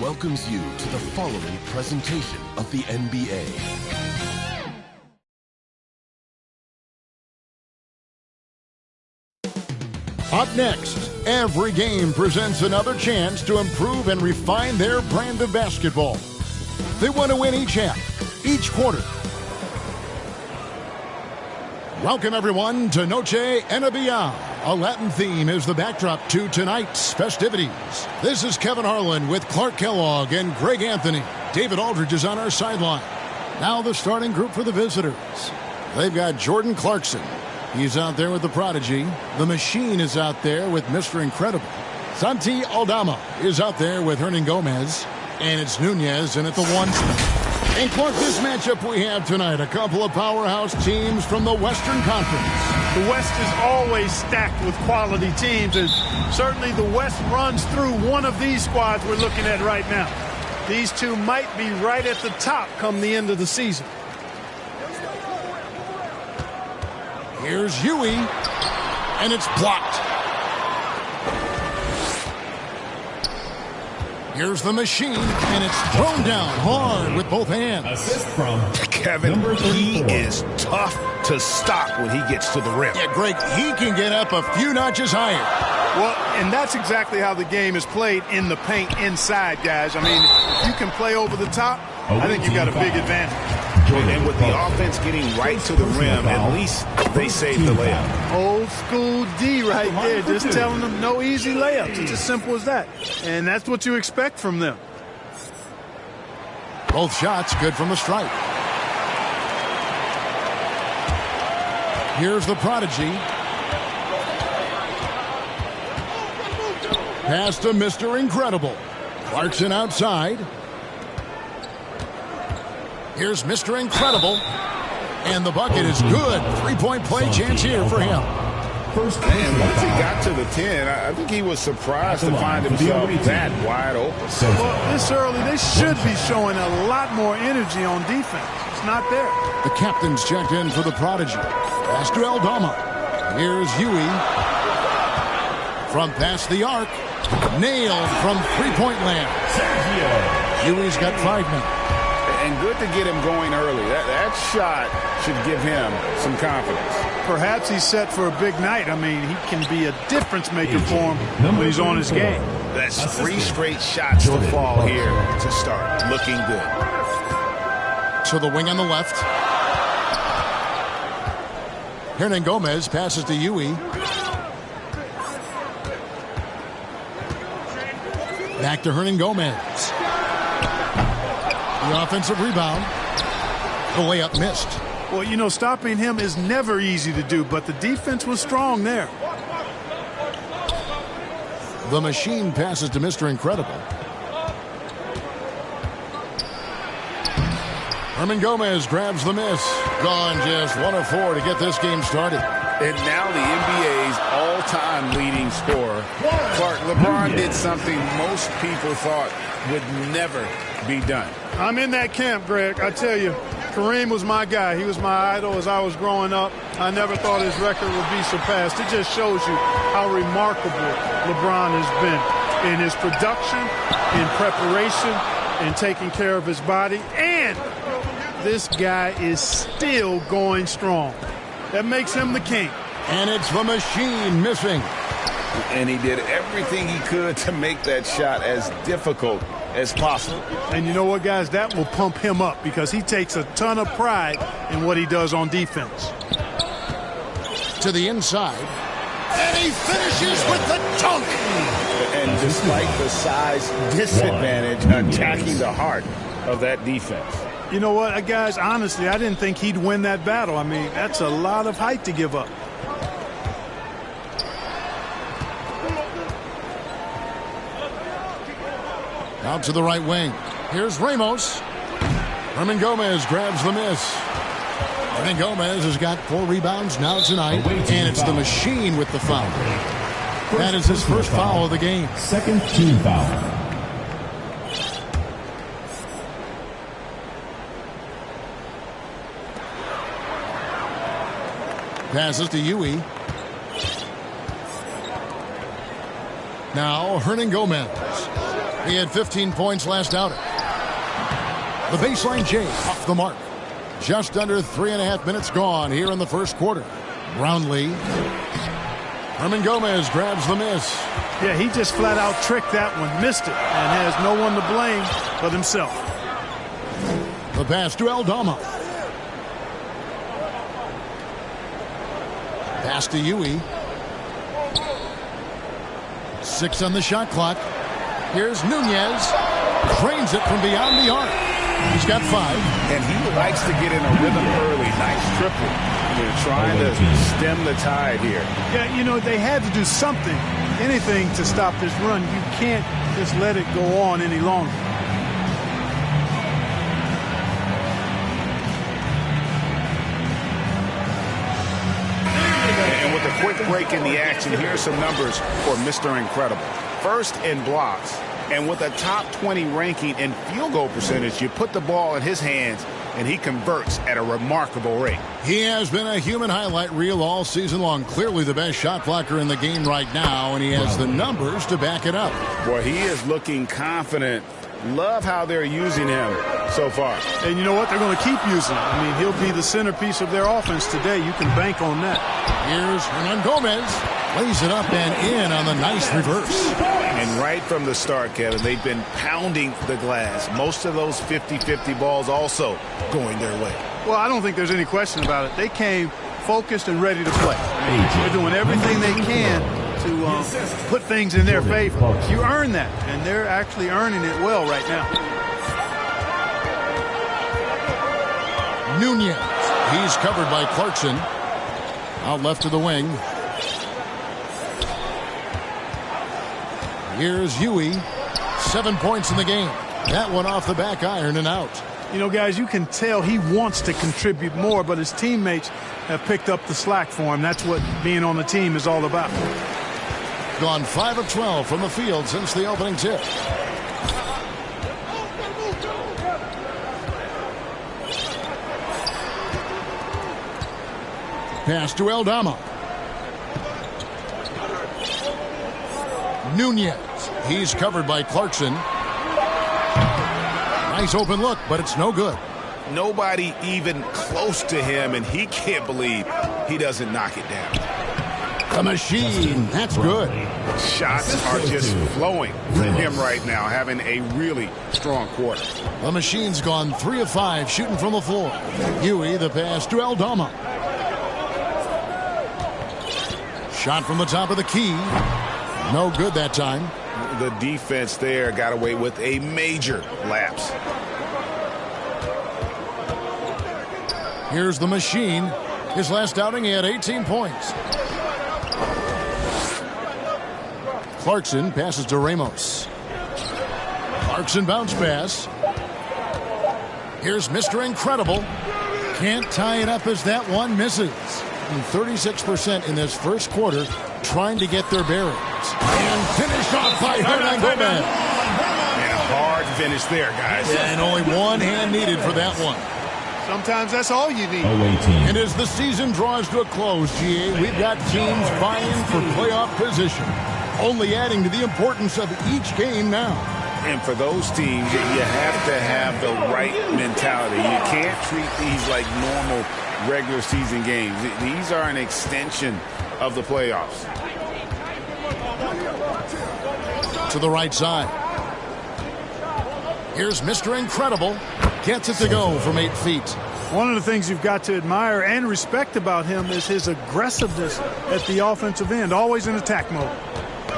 welcomes you to the following presentation of the NBA. Up next, every game presents another chance to improve and refine their brand of basketball. They want to win each half, each quarter. Welcome, everyone, to Noche NBA. A Latin theme is the backdrop to tonight's festivities. This is Kevin Harlan with Clark Kellogg and Greg Anthony. David Aldridge is on our sideline. Now the starting group for the visitors. They've got Jordan Clarkson. He's out there with the Prodigy. The Machine is out there with Mr. Incredible. Santi Aldama is out there with Hernan Gomez. And it's Nunez in at the 1 spot. And Clark, this matchup we have tonight, a couple of powerhouse teams from the Western Conference. The West is always stacked with quality teams, and certainly the West runs through one of these squads we're looking at right now. These two might be right at the top come the end of the season. Here's Huey, and it's blocked. Here's the Machine, and it's thrown down hard with both hands. Assist from Kevin. He is tough to stop when he gets to the rim. Yeah, Greg, he can get up a few notches higher. Well, and that's exactly how the game is played in the paint inside, guys. I mean, if you can play over the top, I think you got a big advantage. And with the offense getting right to the rim, at least they saved the layup. Old school D right there, just telling them no easy layups. It's as simple as that. And that's what you expect from them. Both shots good from the stripe. Here's the Prodigy. Pass to Mr. Incredible. Clarkson outside. Here's Mr. Incredible. And the bucket is good. Three-point play chance here for him. And once he got to the 10, I think he was surprised to find himself that wide open. Well, this early, they should be showing a lot more energy on defense. It's not there. The captain's checked in for the Prodigy. Pass to Aldama. Here's Huey. From past the arc. Nailed from three-point land. Huey's got 5 minutes. And good to get him going early. That shot should give him some confidence. Perhaps he's set for a big night. I mean, he can be a difference maker for him when he's on his game. That's 3 straight shots to fall here to start. Looking good. To the wing on the left. Hernan Gomez passes to Huey. Back to Hernan Gomez. The offensive rebound. The layup missed. Well, you know, stopping him is never easy to do, but the defense was strong there. The Machine passes to Mr. Incredible. Hernan Gomez grabs the miss. Gone just 1 of 4 to get this game started. And now the NBA's all-time leading scorer. Clark, LeBron did something most people thought would never be done. I'm in that camp, Greg. I tell you, Kareem was my guy. He was my idol as I was growing up. I never thought his record would be surpassed. It just shows you how remarkable LeBron has been in his production, in preparation, in taking care of his body. And this guy is still going strong. That makes him the king. And it's the Machine missing. And he did everything he could to make that shot as difficult as possible. And you know what, guys? That will pump him up because he takes a ton of pride in what he does on defense. To the inside. And he finishes with the dunk. And despite the size disadvantage, attacking the heart of that defense. You know what, guys? Honestly, I didn't think he'd win that battle. I mean, that's a lot of height to give up. Out to the right wing. Here's Ramos. Hernan Gomez grabs the miss. Hernan Gomez has got 4 rebounds now tonight. And it's the Machine with the foul. That is his first foul of the game. Second team foul. Passes to Huey. Now Hernan Gomez. He had 15 points last outing. The baseline J off the mark. Just under 3.5 minutes gone here in the first quarter. Brownlee. Herman Gomez grabs the miss. Yeah, he just flat out tricked that one, missed it, and has no one to blame but himself. The pass to Aldama. Pass to Huey. 6 on the shot clock. Here's Nunez. Trains it from beyond the arc. He's got 5. And he likes to get in a rhythm early. Nice triple. They're trying to stem the tide here. Yeah, you know, they had to do something, anything to stop this run. You can't just let it go on any longer. And with a quick break in the action, here's some numbers for Mr. Incredible. First in blocks, and with a top 20 ranking in field goal percentage, you put the ball in his hands, and he converts at a remarkable rate. He has been a human highlight reel all season long. Clearly the best shot blocker in the game right now, and he has the numbers to back it up. Boy, he is looking confident. Love how they're using him so far. And you know what? They're going to keep using him. I mean, he'll be the centerpiece of their offense today. You can bank on that. Here's Hernan Gomez. Lays it up and in on the nice reverse. And right from the start, Kevin, they've been pounding the glass. Most of those 50-50 balls also going their way. Well, I don't think there's any question about it. They came focused and ready to play. They're doing everything they can to put things in their favor. You earn that, and they're actually earning it well right now. Nunez. He's covered by Clarkson. Out left to the wing. Here's Huey. 7 points in the game. That one off the back iron and out. You know, guys, you can tell he wants to contribute more, but his teammates have picked up the slack for him. That's what being on the team is all about. Gone 5 of 12 from the field since the opening tip. Pass to Aldama. Nunez. He's covered by Clarkson. Nice open look, but it's no good. Nobody even close to him, and he can't believe he doesn't knock it down. The machine. That's good. Shots are just flowing from him right now, having a really strong quarter. The machine's gone 3 of 5 shooting from the floor. Huey, the pass to Aldama. Shot from the top of the key. No good that time. The defense there got away with a major lapse. Here's the machine. His last outing, he had 18 points. Clarkson passes to Ramos. Clarkson bounce pass. Here's Mr. Incredible. Can't tie it up as that one misses. And 36% in this first quarter trying to get their bearings. And finished off by Hernan Gomez. And a hard finish there, guys. Yeah, and only one hand needed for that one. Sometimes that's all you need. And as the season draws to a close, GA, we've got teams vying for playoff position, only adding to the importance of each game now. And for those teams, you have to have the right mentality. You can't treat these like normal regular season games. These are an extension of the playoffs. To the right side. Here's Mr. Incredible. Gets it to go from 8 feet. One of the things you've got to admire and respect about him is his aggressiveness at the offensive end, always in attack mode.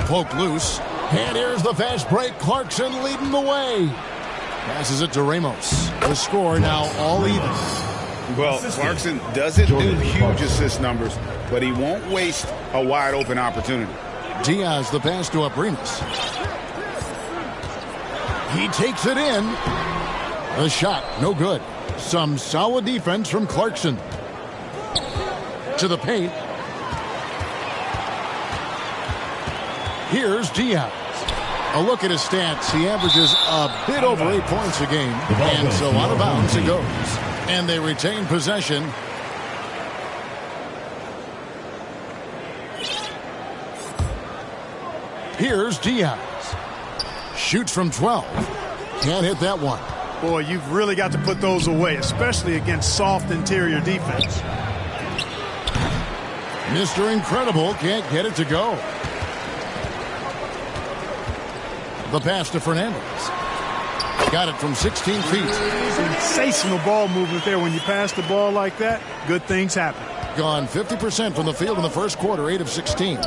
Poked loose. And here's the fast break. Clarkson leading the way. Passes it to Ramos. The score now all even. Well, Clarkson doesn't do huge assist numbers, but he won't waste a wide open opportunity. Diaz the pass to Abrinas. He takes it in. The shot, no good. Some solid defense from Clarkson. To the paint. Here's Diaz. A look at his stats. He averages a bit over 8 points a game. And so out of bounds it goes. And they retain possession. Here's Diaz. Shoots from 12. Can't hit that one. Boy, you've really got to put those away, especially against soft interior defense. Mr. Incredible can't get it to go. The pass to Fernandez. Got it from 16 feet. Sensational ball movement there. When you pass the ball like that, good things happen. Gone 50% from the field in the first quarter, 8 of 16.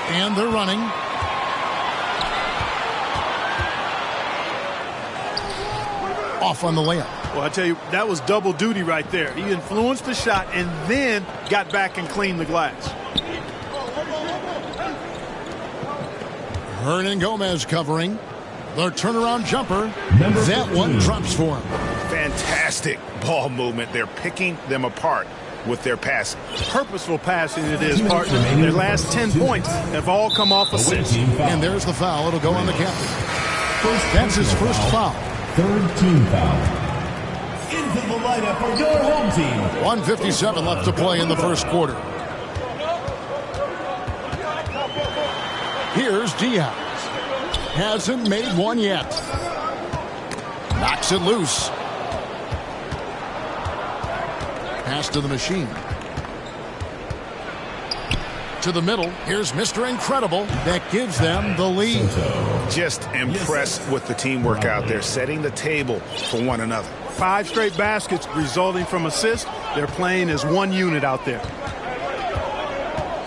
And they're running. Off on the layup. Well, I tell you, that was double duty right there. He influenced the shot and then got back and cleaned the glass. Hernan Gomez covering. The turnaround jumper. That one drops for him. Fantastic ball movement. They're picking them apart with their passing. Purposeful passing it is, partner. Their last 10 points have all come off assists. And there's the foul. It'll go on the captain. That's his first foul. Third team foul. Into the lineup for your home team. 1:57 left to play in the first quarter. Here's Diaz. Hasn't made one yet. Knocks it loose. Pass to the machine. To the middle. Here's Mr. Incredible. That gives them the lead. Just impressed with the teamwork out there, setting the table for one another. 5 straight baskets resulting from assists. They're playing as one unit out there.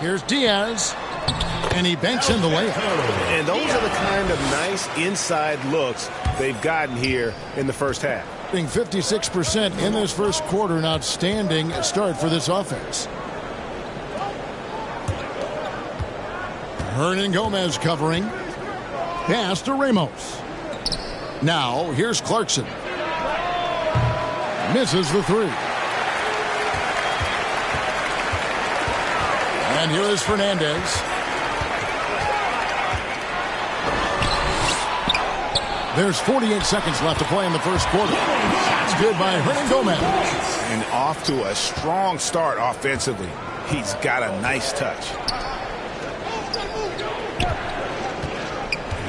Here's Diaz. And he banks in the layup. And those are the kind of nice inside looks they've gotten here in the first half. Being 56% in this first quarter, an outstanding start for this offense. Hernan Gomez covering. Pass to Ramos. Now, here's Clarkson. Misses the three. And here is Fernandez. There's 48 seconds left to play in the first quarter. That's good by Hernan Gomez. And off to a strong start offensively. He's got a nice touch.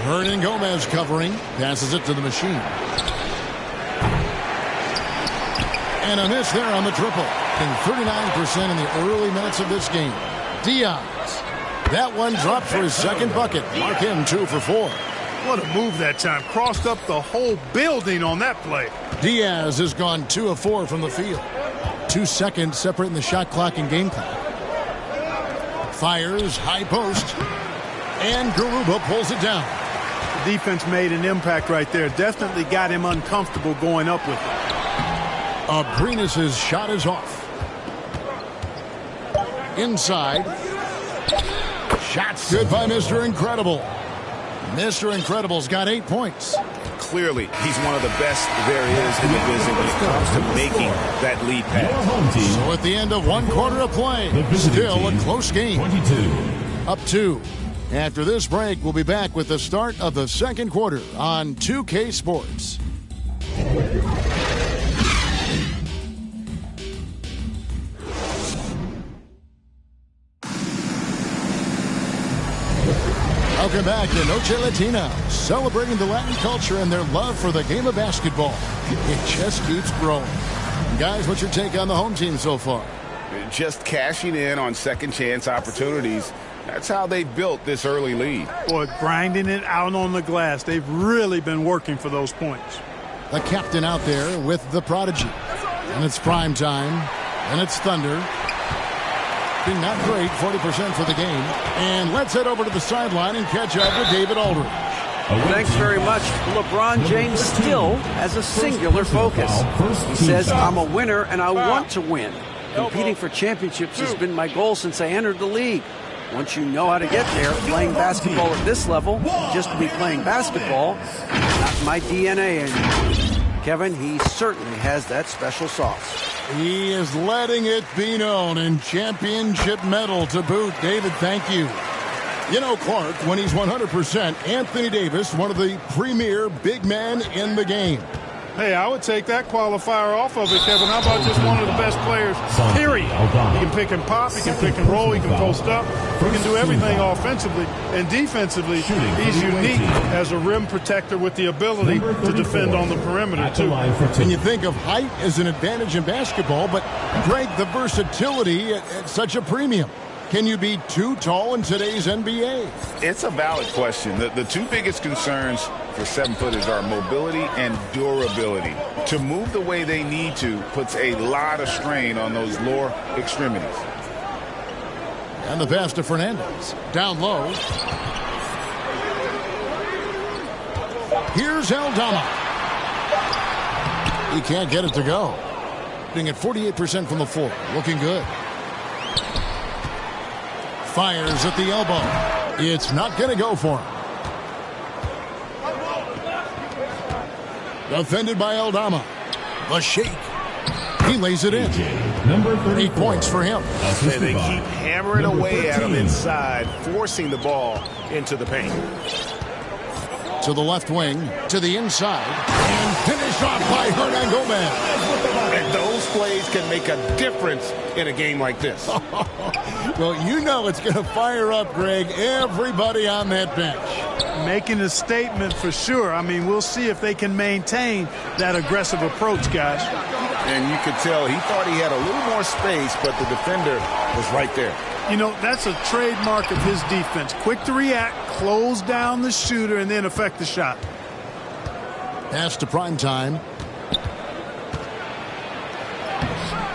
Hernan Gomez covering. Passes it to the machine. And a miss there on the triple. And 39% in the early minutes of this game. Diaz. That one dropped for his second bucket. Mark him 2 for 4. What a move that time. Crossed up the whole building on that play. Diaz has gone 2 of 4 from the field. 2 seconds separating the shot clock and game clock. Fires, high post. And Garuba pulls it down. The defense made an impact right there. Definitely got him uncomfortable going up with it. Abrinas' shot is off. Inside. Shot's good by Mr. Incredible. Mr. Incredible's got 8 points. Clearly, he's one of the best there is in the business when it comes to making that lead pass. So at the end of one quarter of play, still a close game. 22. Up 2. After this break, we'll be back with the start of the second quarter on 2K Sports. Welcome back to Noche Latina, celebrating the Latin culture and their love for the game of basketball. It just keeps growing. Guys, what's your take on the home team so far? Just cashing in on second chance opportunities. That's how they built this early lead. Boy, grinding it out on the glass. They've really been working for those points. The captain out there with the prodigy. And it's prime time. And it's Thunder. Being not great, 40% for the game. And let's head over to the sideline and catch up with David Aldridge. Thanks very much. LeBron James still has a singular focus. He says, I'm a winner and I want to win. Competing for championships has been my goal since I entered the league. Once you know how to get there, playing basketball at this level, just to be playing basketball, not my DNA anymore. Kevin, he certainly has that special sauce. He is letting it be known, and championship medal to boot. David, thank you. You know, Clark, when he's 100%, Anthony Davis, one of the premier big men in the game. Hey, I would take that qualifier off of it, Kevin. How about just one of the best players, period? He can pick and pop, he can pick and roll, he can post up, he can do everything offensively. And defensively, he's unique as a rim protector with the ability to defend on the perimeter, too. And you think of height as an advantage in basketball, but, Greg, the versatility at such a premium. Can you be too tall in today's NBA? It's a valid question. The two biggest concerns for 7-footers are mobility and durability. To move the way they need to puts a lot of strain on those lower extremities. And the pass to Fernandez. Down low. Here's Aldama. He can't get it to go. Shooting at 48% from the floor. Looking good. Fires at the elbow. It's not going to go for him. Defended by Aldama. The shake. He lays it in. 8 points for him. And they keep hammering away at him inside, forcing the ball into the paint. To the left wing, to the inside, and finished off by Hernan Gomez. And those plays can make a difference in a game like this. Well, you know it's going to fire up, Greg, everybody on that bench. Making a statement for sure. I mean, we'll see if they can maintain that aggressive approach, guys. And you could tell he thought he had a little more space, but the defender was right there. You know, that's a trademark of his defense. Quick to react, close down the shooter, and then affect the shot. Pass to prime time.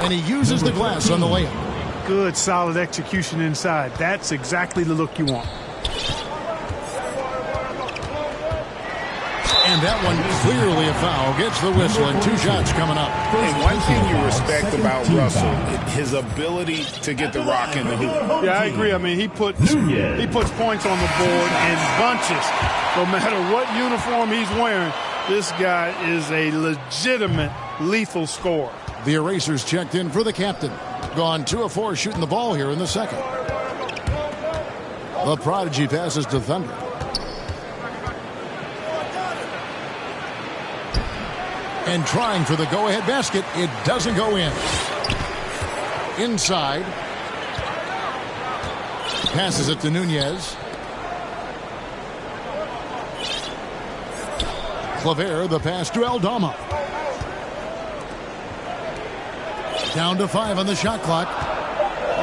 And he uses the glass on the layup. Good, solid execution inside. That's exactly the look you want. And that one clearly a foul. Gets the whistle, and 2 shots coming up. And one thing you respect about Russell, his ability to get the rock in the hoop. Yeah, I agree. I mean, he puts points on the board in bunches. No matter what uniform he's wearing, this guy is a legitimate lethal scorer. The erasers checked in for the captain. Gone 2 of 4 shooting the ball here in the second. The prodigy passes to Thunder. And trying for the go-ahead basket. It doesn't go in. Inside. Passes it to Nunez. Claver, the pass to Aldama. Down to 5 on the shot clock.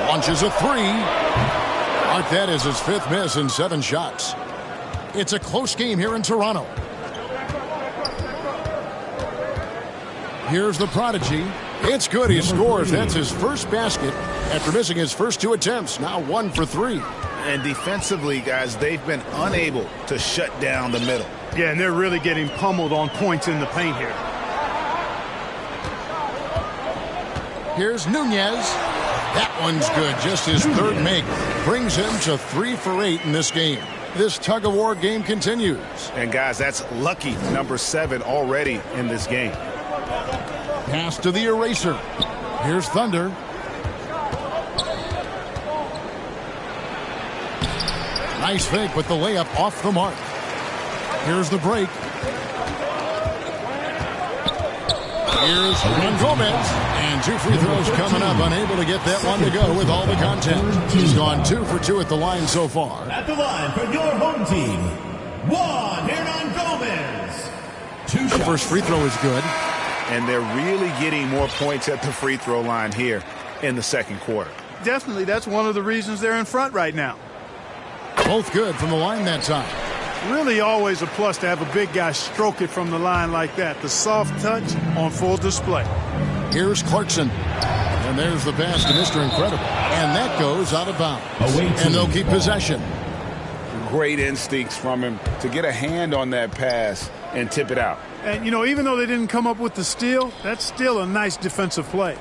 Launches a 3. Mark that as his 5th miss in 7 shots. It's a close game here in Toronto. Here's the prodigy. It's good. He scores. That's his first basket after missing his first 2 attempts. Now 1 for 3. And defensively, guys, they've been unable to shut down the middle. Yeah, and they're really getting pummeled on points in the paint here. Here's Nunez. That one's good. Just his 3rd make. Brings him to 3 for 8 in this game. This tug-of-war game continues. And, guys, that's lucky number 7 already in this game. Pass to the eraser. Here's Thunder. Nice fake, but the layup off the mark. Here's the break. Here's Hernan Gomez. And 2 free throws coming up. Unable to get that one to go with all the content. He's gone 2 for 2 at the line so far. At the line for your home team, Hernan Gomez. The first free throw is good. And they're really getting more points at the free throw line here in the second quarter. Definitely, that's one of the reasons they're in front right now. Both good from the line that time. Really always a plus to have a big guy stroke it from the line like that. The soft touch on full display. Here's Clarkson. And there's the pass to Mr. Incredible. And that goes out of bounds. And they'll keep possession. Great instincts from him to get a hand on that pass and tip it out. And, you know, even though they didn't come up with the steal, that's still a nice defensive play.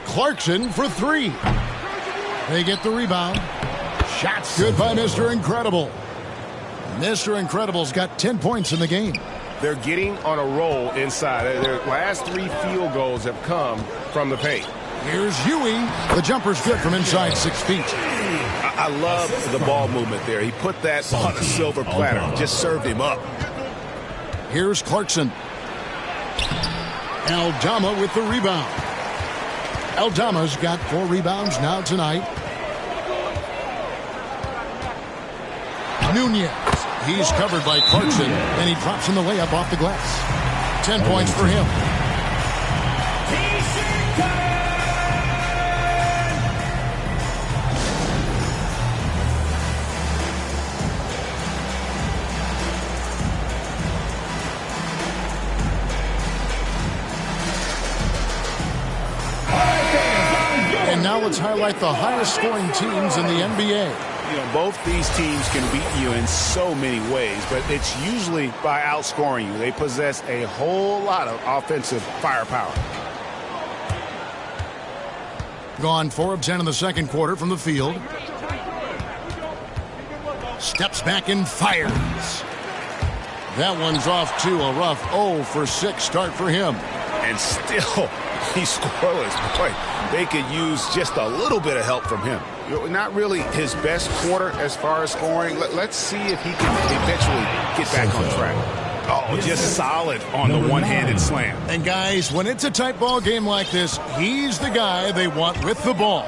Clarkson for 3. They get the rebound. Shots good by Mr. Incredible. Mr. Incredible's got 10 points in the game. They're getting on a roll inside. Their last 3 field goals have come from the paint. Here's Ewing. The jumper's good from inside 6 feet. I love the ball movement there. He put that on a silver platter. Just served him up. Here's Clarkson. Aldama with the rebound. Aldama's got 4 rebounds now tonight. Nunez. He's covered by Clarkson, and he drops in the layup off the glass. 10 points for him. And now let's highlight the highest scoring teams in the NBA. You know, both these teams can beat you in so many ways, but it's usually by outscoring you. They possess a whole lot of offensive firepower. Gone 4 of 10 in the second quarter from the field. Steps back and fires. That one's off to a rough 0 for 6 start for him. And still, he's scoreless. Boy, they could use just a little bit of help from him. Not really his best quarter as far as scoring. Let's see if he can eventually get back on track. Oh, just solid on the one-handed slam. And guys, when it's a tight ball game like this, he's the guy they want with the ball.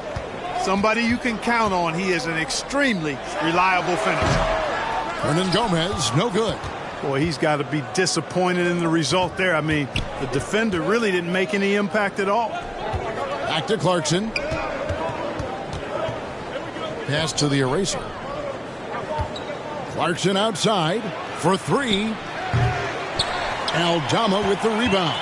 Somebody you can count on. He is an extremely reliable finisher. Hernangomez, no good. Boy, he's got to be disappointed in the result there. I mean, the defender really didn't make any impact at all. Back to Clarkson. Pass to the eraser. Clarkson outside for 3. Aldama with the rebound.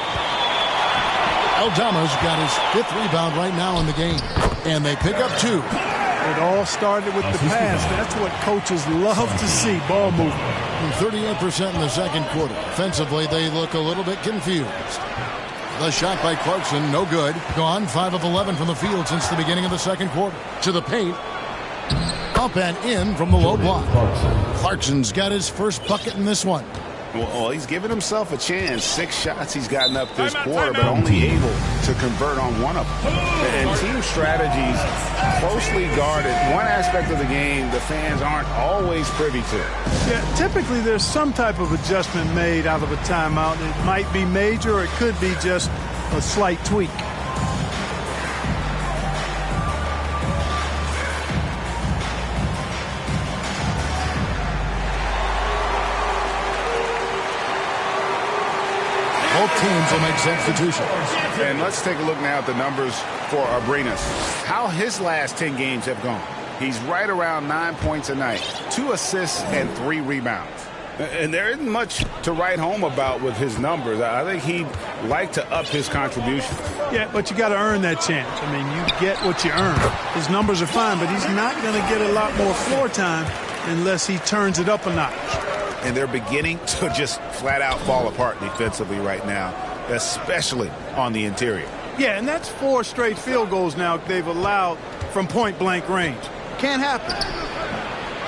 Aldama's got his 5th rebound right now in the game. And they pick up 2. It all started with the pass. That's what coaches love to see, ball movement. 38% in the second quarter. Offensively, they look a little bit confused. The shot by Clarkson, no good. Gone 5 of 11 from the field since the beginning of the second quarter. To the paint. Up and in from the low block. Clarkson's got his first bucket in this one. Well, he's given himself a chance. 6 shots he's gotten up this quarter, but only able to convert on 1 of them. And team strategies closely guarded. One aspect of the game the fans aren't always privy to. Yeah, typically there's some type of adjustment made out of a timeout. It might be major or it could be just a slight tweak. Both teams will make substitutions. And let's take a look now at the numbers for Arenas. How his last 10 games have gone. He's right around 9 points a night, 2 assists and 3 rebounds. And there isn't much to write home about with his numbers. I think he'd like to up his contribution. Yeah, but you got to earn that chance. I mean, you get what you earn. His numbers are fine, but he's not going to get a lot more floor time unless he turns it up a notch. And they're beginning to just flat out fall apart defensively right now, especially on the interior. Yeah, and that's 4 straight field goals now they've allowed from point-blank range. Can't happen.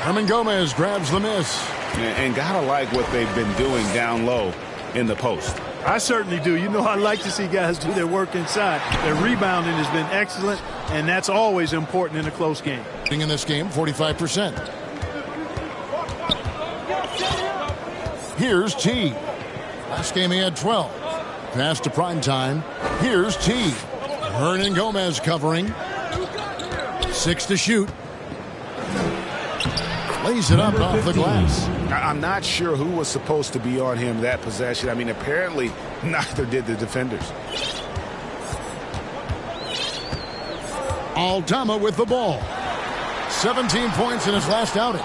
Hernangomez grabs the miss. And gotta like what they've been doing down low in the post. I certainly do. You know, I like to see guys do their work inside. Their rebounding has been excellent, and that's always important in a close game. In this game, 45%. Here's T. Last game he had 12. Pass to prime time. Here's T. Hernangomez covering. 6 to shoot. Lays it up off the glass. I'm not sure who was supposed to be on him that possession. I mean, apparently neither did the defenders. Aldama with the ball. 17 points in his last outing.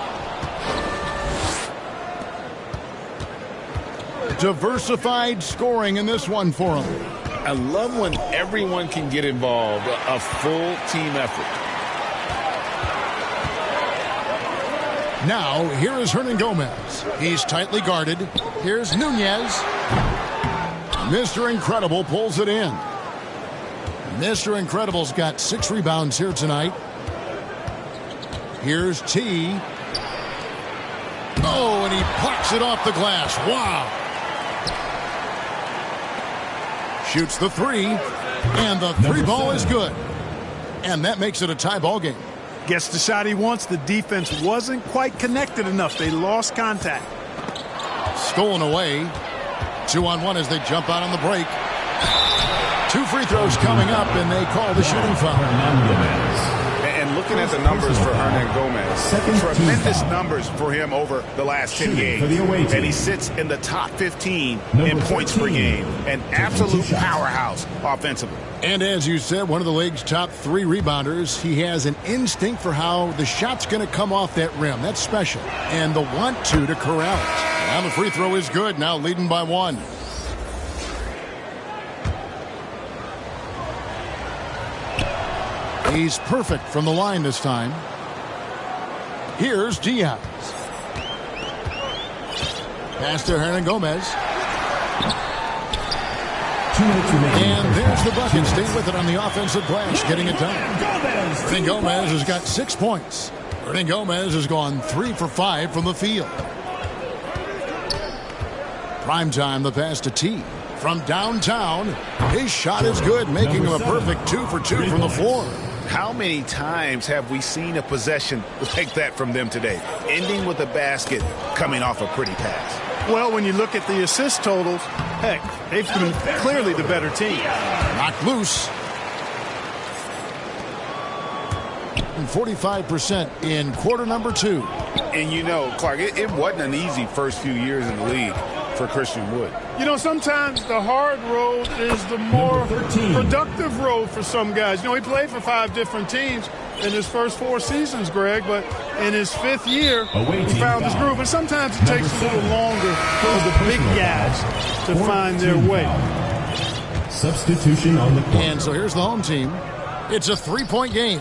Diversified scoring in this one for him. I love when everyone can get involved, a full team effort. Now, here is Hernangomez. He's tightly guarded. Here's Nunez. Mr. Incredible pulls it in. Mr. Incredible's got 6 rebounds here tonight. Here's T. Oh, and he plucks it off the glass. Wow. Shoots the 3, and the 3 ball is good. And that makes it a tie ball game. Gets the shot he wants. The defense wasn't quite connected enough. They lost contact. Stolen away. 2-on-1 as they jump out on the break. 2 free throws coming up, and they call the shooting foul. And looking at the numbers for Hernan Gomez, tremendous numbers for him over the last 10 games. And he sits in the top 15 in points per game. An absolute powerhouse offensively. And as you said, one of the league's top 3 rebounders. He has an instinct for how the shot's going to come off that rim. That's special. And the want-to corral it. Now the free throw is good, now leading by 1. He's perfect from the line this time. Here's Gilas. Pass to Hernan Gomez. And there's the bucket. Staying with it on the offensive glass, getting it done. Hernan Gomez has got 6 points. Hernan Gomez has gone 3 for 5 from the field. Prime time, the pass to T. From downtown, his shot is good, making him a perfect 2 for 2 from the floor. How many times have we seen a possession like that from them today, ending with a basket coming off a pretty pass? Well, when you look at the assist totals, heck, they've been clearly the better team. Knocked loose. And 45% in quarter number 2. And you know, Clark, it wasn't an easy first few years in the league for Christian Wood. You know, sometimes the hard road is the more productive road for some guys. You know, he played for 5 different teams in his first 4 seasons, Greg, but in his 5th year, he found his groove. And sometimes it takes a little longer for the big guys to find their way. Substitution on the court. And so here's the home team. It's a 3-point game.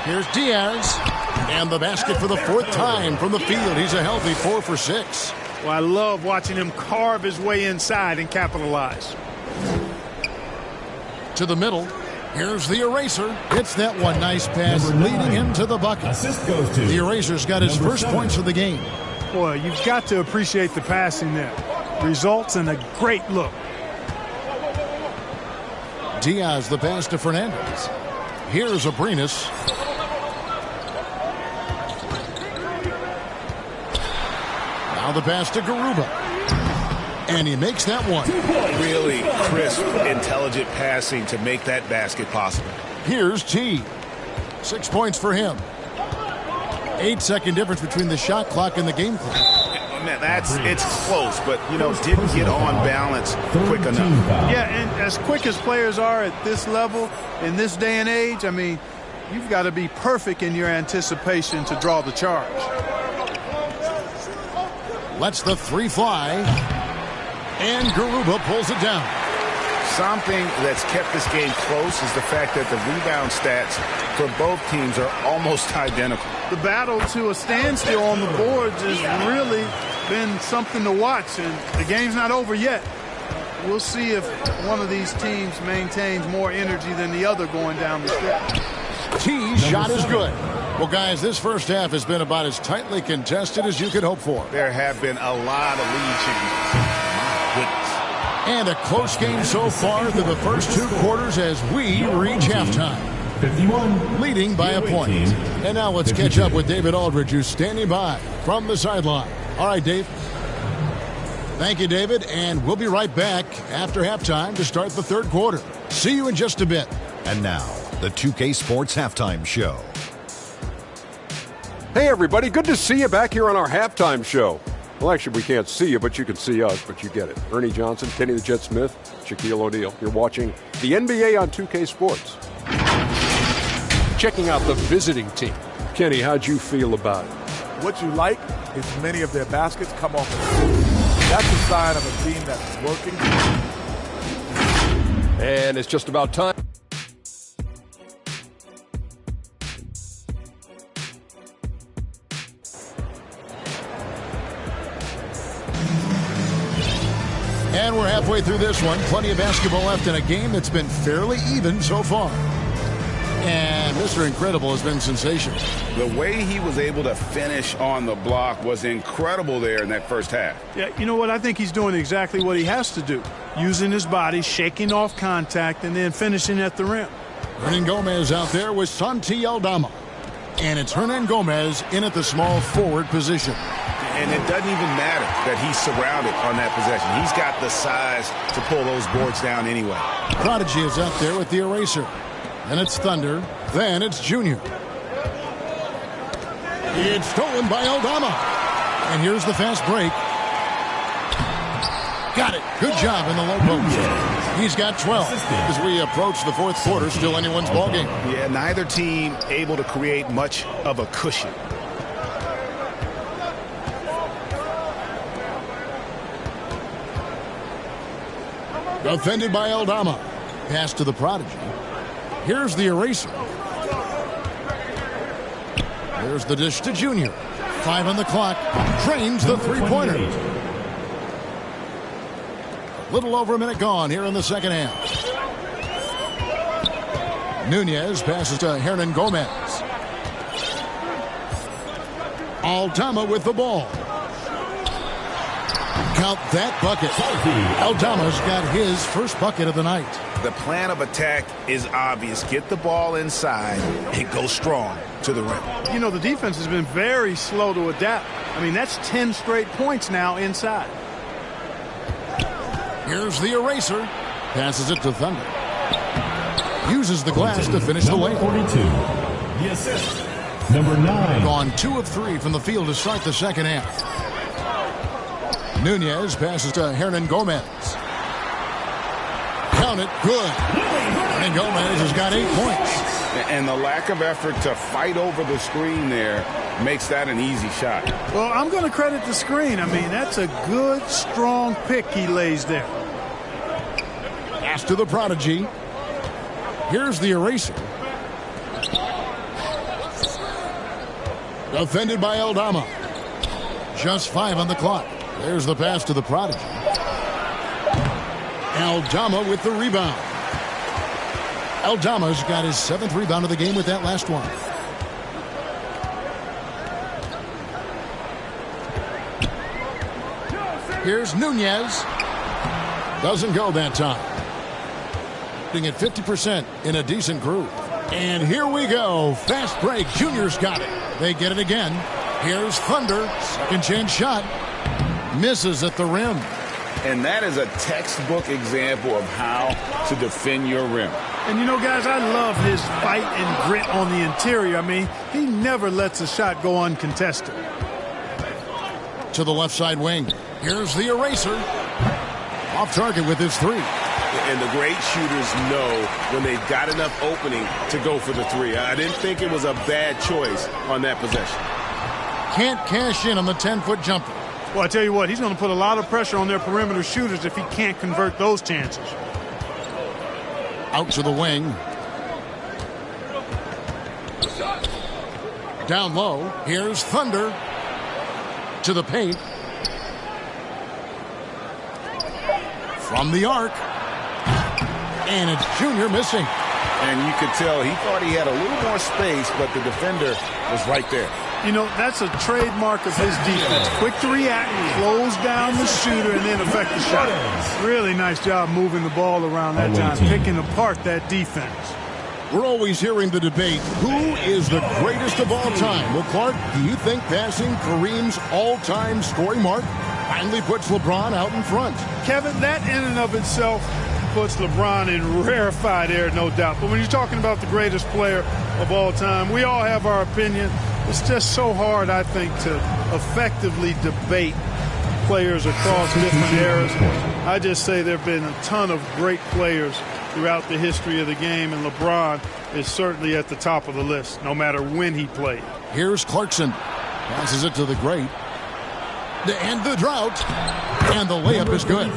Here's Diaz. And the basket for the 4th time from the field. He's a healthy 4 for 6. Well, I love watching him carve his way inside and capitalize. To the middle. Here's the eraser. Hits that one. Nice pass, leading him to the bucket. Assist goes to the eraser's got his first points of the game. Boy, you've got to appreciate the passing there. Results in a great look. Diaz, the pass to Fernandez. Here's Abrinas. Now the pass to Garuba. And he makes that one. Really crisp, intelligent passing to make that basket possible. Here's T. 6 points for him. 8-second difference between the shot clock and the game clock. Man, it's close, but, you know, didn't get on balance quick enough. Yeah, and as quick as players are at this level, in this day and age, I mean, you've got to be perfect in your anticipation to draw the charge. Lets the 3 fly. And Garuba pulls it down. Something that's kept this game close is the fact that the rebound stats for both teams are almost identical. The battle to a standstill on the boards has really been something to watch, and the game's not over yet. We'll see if one of these teams maintains more energy than the other going down the stretch. T's shot is good. Well, guys, this first half has been about as tightly contested as you could hope for. There have been a lot of lead changes. And a close game so far through the first 2 quarters as we reach halftime. 51. Leading by a point. And now let's catch up with David Aldridge, who's standing by from the sideline. All right, Dave. Thank you, David. And we'll be right back after halftime to start the 3rd quarter. See you in just a bit. And now, the 2K Sports Halftime Show. Hey, everybody. Good to see you back here on our halftime show. Well, actually, we can't see you, but you can see us, but you get it. Ernie Johnson, Kenny the Jet Smith, Shaquille O'Neal. You're watching the NBA on 2K Sports. Checking out the visiting team. Kenny, how'd you feel about it? What you like is many of their baskets come off of the That's a sign of a team that's working. And it's just about time. And we're halfway through this one. Plenty of basketball left in a game that's been fairly even so far. And Mr. Incredible has been sensational. The way he was able to finish on the block was incredible there in that first half. Yeah, you know what? I think he's doing exactly what he has to do. Using his body, shaking off contact, and then finishing at the rim. Hernan Gomez out there with Santi Aldama. And it's Hernan Gomez in at the small forward position. And it doesn't even matter that he's surrounded on that possession. He's got the size to pull those boards down anyway. Prodigy is out there with the eraser. Then it's Thunder. Then it's Junior. It's stolen by Aldama. And here's the fast break. Got it. Good job in the low post. He's got 12. As we approach the fourth quarter, still anyone's ballgame. Yeah, neither team able to create much of a cushion. Defended by Aldama. Pass to the Prodigy. Here's the eraser. There's the dish to Junior. 5 on the clock. Drains the three-pointer. A little over a minute gone here in the second half. Nunez passes to Hernan Gomez. Aldama with the ball. Count that bucket. Aldama's got his first bucket of the night. The plan of attack is obvious. Get the ball inside and go strong to the rim. You know, the defense has been very slow to adapt. I mean, that's 10 straight points now inside. Here's the eraser. Passes it to Thunder. Uses the glass to finish the layup. 42. The assist. Number 9. Gone 2 of 3 from the field to start the second half. Nunez passes to Hernan Gomez. Count it. Good. Hernan Gomez has got 8 points. And the lack of effort to fight over the screen there makes that an easy shot. Well, I'm going to credit the screen. I mean, that's a good, strong pick he lays there. Pass to the Prodigy. Here's the eraser. Defended by Aldama. Just 5 on the clock. There's the pass to the Prodigy. Aldama with the rebound. Aldama's got his 7th rebound of the game with that last one. Here's Nunez. Doesn't go that time. At 50% in a decent groove. And here we go. Fast break. Junior's got it. They get it again. Here's Thunder. Second chance shot. Misses at the rim. And that is a textbook example of how to defend your rim. And, you know, guys, I love his fight and grit on the interior. I mean, he never lets a shot go uncontested. To the left side wing. Here's the eraser. Off target with his 3. And the great shooters know when they've got enough opening to go for the 3. I didn't think it was a bad choice on that possession. Can't cash in on the 10-foot jumper. Well, I tell you what, he's going to put a lot of pressure on their perimeter shooters if he can't convert those chances. Out to the wing. Down low. Here's Thunder. To the paint. From the arc. And it's Junior missing. And you could tell he thought he had a little more space, but the defender was right there. You know, that's a trademark of his defense. Quick to react, close down the shooter, and then affect the shot. Really nice job moving the ball around that time, picking apart that defense. We're always hearing the debate, who is the greatest of all time? Well, Clark, do you think passing Kareem's all-time scoring mark finally puts LeBron out in front? Kevin, that in and of itself puts LeBron in rarefied air, no doubt. But when you're talking about the greatest player of all time, we all have our opinion. It's just so hard, I think, to effectively debate players across different eras. I just say there have been a ton of great players throughout the history of the game, and LeBron is certainly at the top of the list, no matter when he played. Here's Clarkson. Passes it to the great. To end the drought. And the layup is good.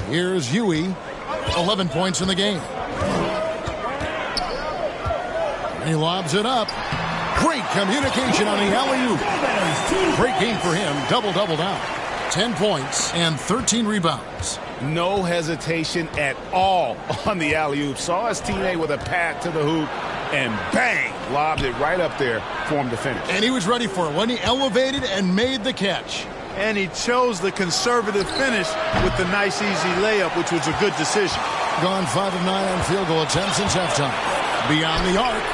Here's Huey. 11 points in the game. He lobs it up. Great communication on the alley-oop. Great game for him. Double-double down. 10 points and 13 rebounds. No hesitation at all on the alley-oop. Saw his teammate with a pat to the hoop, and bang, lobbed it right up there for him to finish. And he was ready for it when he elevated and made the catch. And he chose the conservative finish with the nice, easy layup, which was a good decision. Gone 5 of 9 on field goal attempts since halftime. Beyond the arc.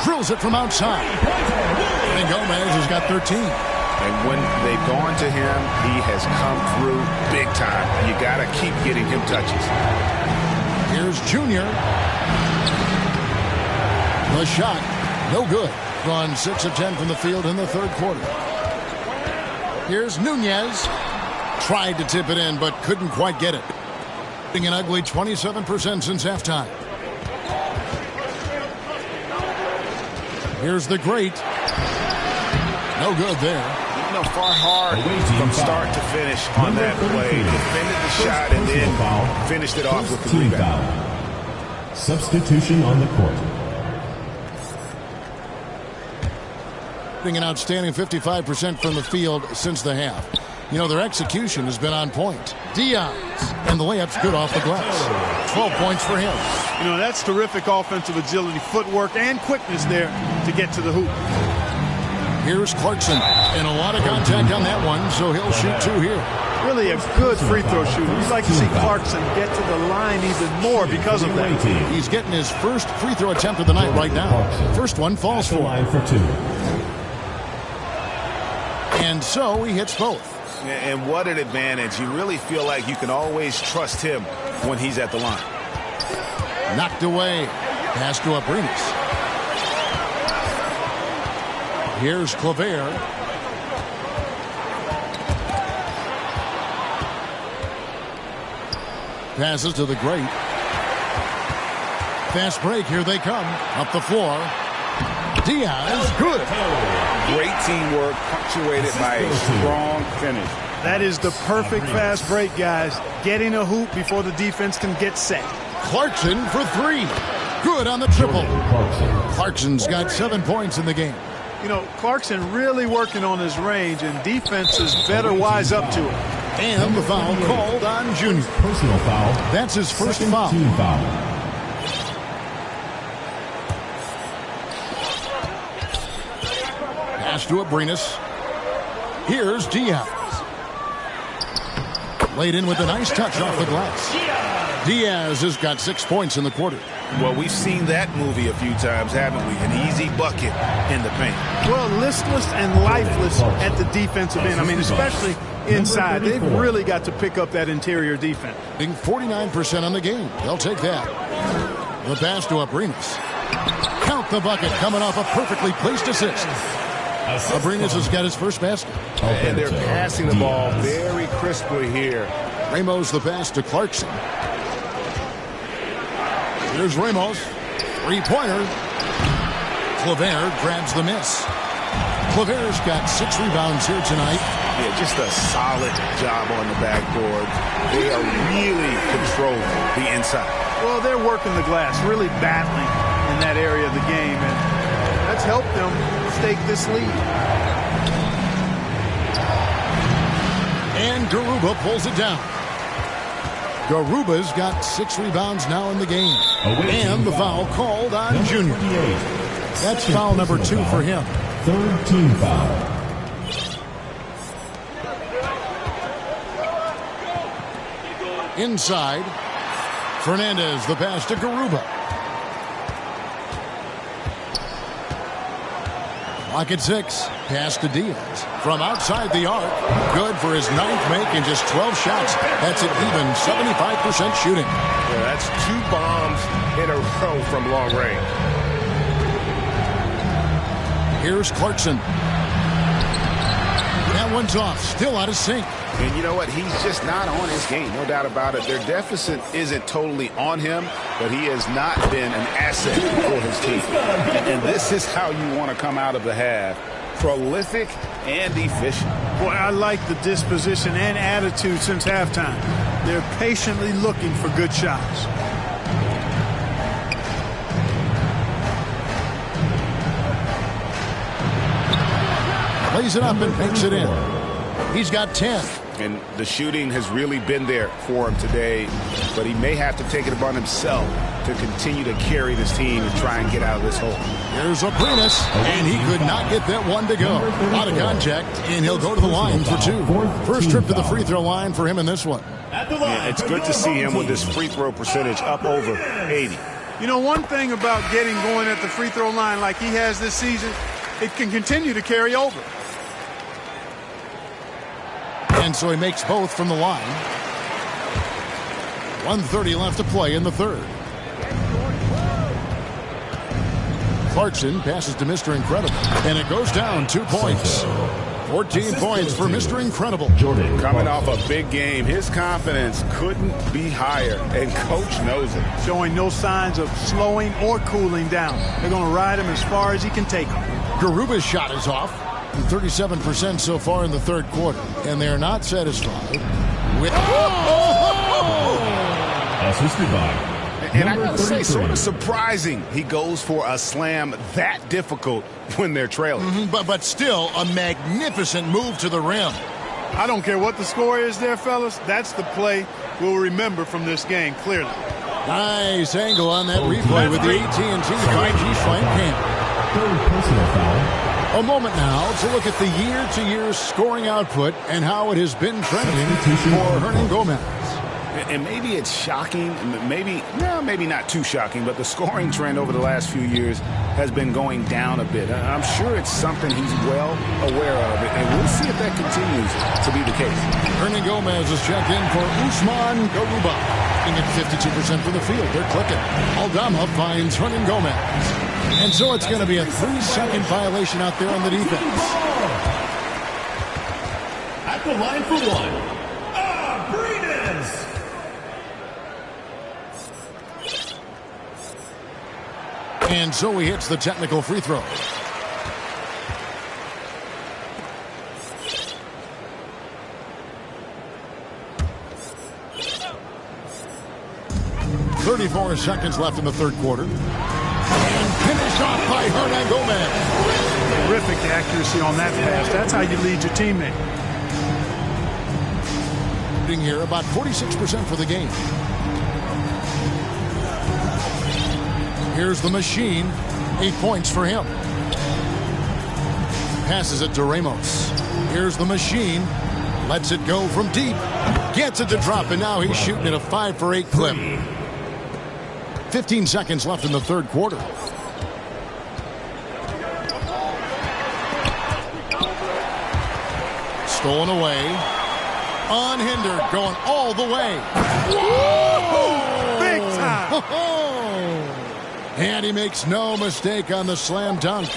Drills it from outside. And Gomez has got 13. And when they've gone to him, he has come through big time. You got to keep getting him touches. Here's Junior. The shot, no good. Gone 6 of 10 from the field in the third quarter. Here's Nunez. Tried to tip it in, but couldn't quite get it. An ugly 27% since halftime. Here's the great. No good there. Far hard from start to finish on that play. Defended the shot and then finished it off with the rebound. Substitution on the court. An outstanding 55% from the field since the half. You know, their execution has been on point. Diaz, and the layup's good off the glass. 12 points for him. You know, that's terrific offensive agility, footwork, and quickness there to get to the hoop. Here's Clarkson, and a lot of contact on that one, so he'll shoot 2 here. Really a good free throw shooter. You'd like to see Clarkson get to the line even more because of that. He's getting his first free throw attempt of the night right now. First one falls for him. And so he hits both. And what an advantage. You really feel like you can always trust him when he's at the line. Knocked away. Pass to Abrinas. Here's Claver. Passes to the great. Fast break. Here they come. Up the floor. Diaz. Good. Great teamwork punctuated by a strong finish. That is the perfect fast break, guys. Getting a hoop before the defense can get set. Clarkson for 3. Good on the triple. Clarkson's got 7 points in the game. You know, Clarkson really working on his range, and defenses better wise up to it. And the foul called on Junior. Personal foul. That's his first foul. Team foul. Pass to Abrinas. Here's Diaz. Laid in with a nice touch off the glass. Diaz has got 6 points in the quarter. Well, we've seen that movie a few times, haven't we? An easy bucket in the paint. Well, listless and lifeless at the defensive end. I mean, especially inside. They've really got to pick up that interior defense. Being 49% on the game. They'll take that. The pass to Abrinas. Count the bucket coming off a perfectly placed assist. Abrinas has got his first basket. And they're passing the ball very crisply here. Ramos the pass to Clarkson. Here's Ramos. 3-pointer. Claver grabs the miss. Claver's got 6 rebounds here tonight. Yeah, just a solid job on the backboard. They are really controlling the inside. Well, they're working the glass, really battling in that area of the game, and that's helped them stake this lead. And Garuba pulls it down. Garuba's got 6 rebounds now in the game. And the foul called on Junior. That's foul number 2 for him. Third team foul. Inside. Fernandez the pass to Garuba. Lock at 6. Pass to Diaz. From outside the arc. Good for his 9th make in just 12 shots. That's an even 75% shooting. Yeah, that's 2 bombs in a row from long range. Here's Clarkson. That one's off. Still out of sync. And you know what? He's just not on his game. No doubt about it. Their deficit isn't totally on him, but he has not been an asset for his team. And this is how you want to come out of the half. Prolific and efficient. Boy, I like the disposition and attitude since halftime. They're patiently looking for good shots. Plays it up and makes it in. He's got 10. And the shooting has really been there for him today, but he may have to take it upon himself to continue to carry this team and try and get out of this hole. Here's Abrinas, and he could not get that one to go. Out of contact, and he'll go to the line for 2. First trip to the free throw line for him in this one. Yeah, it's good to see him with this free throw percentage up over 80. You know, one thing about getting going at the free throw line like he has this season, it can continue to carry over. And so he makes both from the line. 1:30 left to play in the third. Clarkson passes to Mr. Incredible, and it goes down 2 points. 14 points for Mr. Incredible. Coming off a big game, his confidence couldn't be higher, and coach knows it. Showing no signs of slowing or cooling down. They're going to ride him as far as he can take him. Garuba's shot is off. 37% so far in the third quarter, and they're not satisfied with... Assisted by... And I gotta say, sort of surprising he goes for a slam that difficult when they're trailing. But still, a magnificent move to the rim. I don't care what the score is there, fellas. That's the play we'll remember from this game, clearly. Nice angle on that replay with the AT&T 5G slant cam. Third personal foul. A moment now to look at the year-to-year scoring output and how it has been trending for Hernan Gomez. And maybe it's shocking, maybe not too shocking, but the scoring trend over the last few years has been going down a bit. I'm sure it's something he's well aware of, and we'll see if that continues to be the case. Hernan Gomez is checked in for Usman Garuba. At 52% from the field. They're clicking. Aldama finds Hernan Gomez. And so it's going to be a 3-second violation out there on the defense. At the line for one, Abrinas. And so he hits the technical free throw. .34 seconds left in the third quarter. And finished off by Hernan Gomez. Terrific accuracy on that pass. That's how you lead your teammate. Here, about 46% for the game. Here's the machine. 8 points for him. Passes it to Ramos. Here's the machine. Lets it go from deep. Gets it to drop, and now he's shooting at a 5-for-8 clip. 15 seconds left in the third quarter. Stolen away. Unhindered, going all the way. Whoa! Big time! And he makes no mistake on the slam dunk.